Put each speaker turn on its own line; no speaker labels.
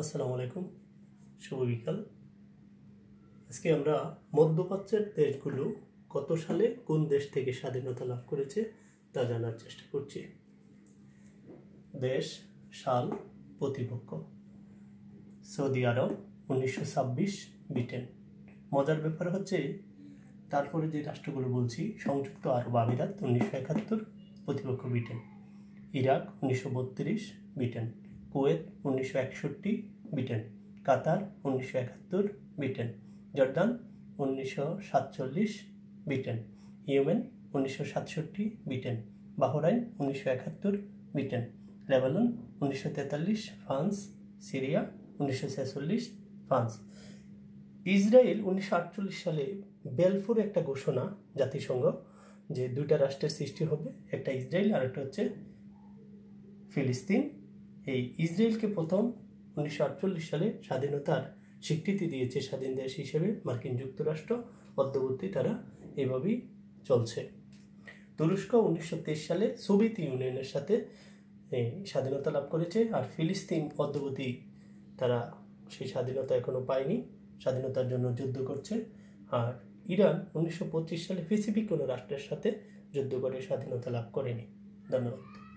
আসসালামু আলাইকুম, শুভ বিকাল। আজকে আমরা মধ্যপ্রাচ্যের দেশগুলো কত সালে কোন দেশ থেকে স্বাধীনতা লাভ করেছে তা জানার চেষ্টা করছি। দেশ, সাল, প্রতিপক্ষ। সৌদি আরব 1926, ব্রিটেন। মজার ব্যাপার হচ্ছে তারপরে যে রাষ্ট্রগুলো বলছি, সংযুক্ত আরব আমিরাত 1971, প্রতিপক্ষ Britain. Iraq 1932, Britain. Kuwait 1961, Britain. Qatar 1971, Britain. Jordan 1947, Britain. Yemen 1967, Britain. Bahrain 1971, Britain. Lebanon 1943, France. Syria 1946, France. Israel 1948 সালে বেলফোর একটা ঘোষণা, জাতিসংঘ, যে দুইটা রাষ্ট্রের সৃষ্টি হবে, একটা ইসরায়েল আর একটা হচ্ছে ফিলিস্তিন। এই ইসরায়েলকে প্রথম 1948 সালে স্বাধীনতার স্বীকৃতি দিয়েছে স্বাধীন দেশ হিসেবে মার্কিন যুক্তরাষ্ট্র। মধ্যবর্তী তারা এভাবেই চলছে। তুরস্ক 1923 সালে সোভিয়েত ইউনিয়নের সাথে স্বাধীনতা লাভ করেছে, আর ফিলিস্তিন মধ্যবর্তী তারা সেই স্বাধীনতা এখনো পায়নি, স্বাধীনতার জন্য যুদ্ধ করছে। আর ইরান 1925 সালে প্যাসিফিক কোনো রাষ্ট্রের সাথে যুদ্ধ করে স্বাধীনতা লাভ করেনি। ধন্যবাদ।